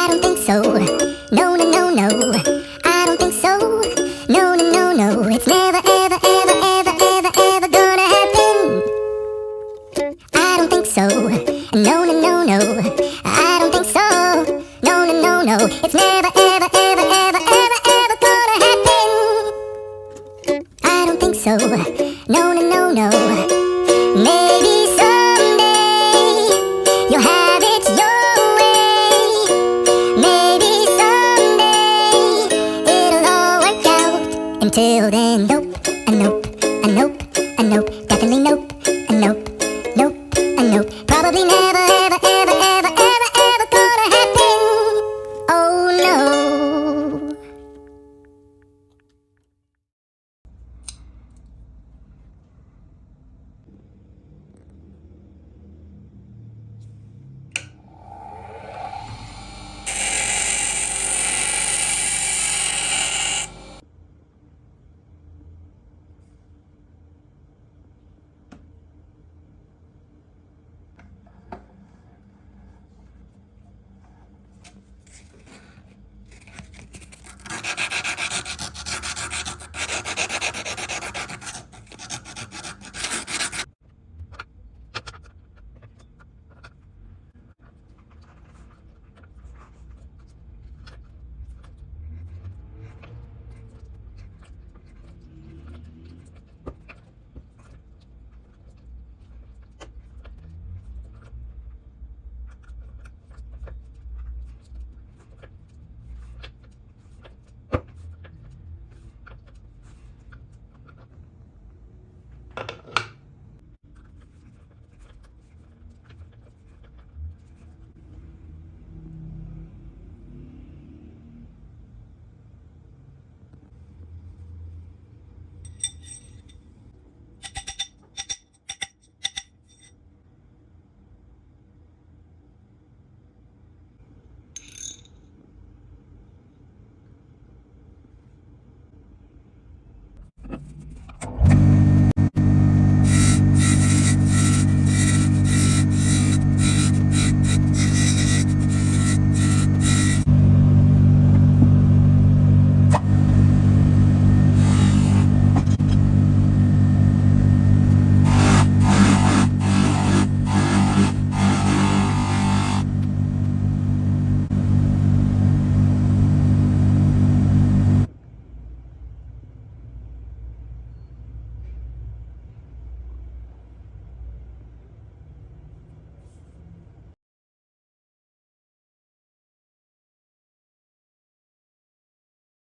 I don't think so. No, no, no, no. I don't think so. No, no, no, no. It's never, ever, ever, ever, ever, ever gonna happen. I don't think so. No, no, no, no. I don't think so. No, no, no, no. It's never, ever, ever, ever, ever, ever gonna happen. I don't think so. No, no, no, no. Maybe someday you'll have it your way. Maybe someday it'll all work out. Until then, nope, a nope, a nope, a nope, definitely nope.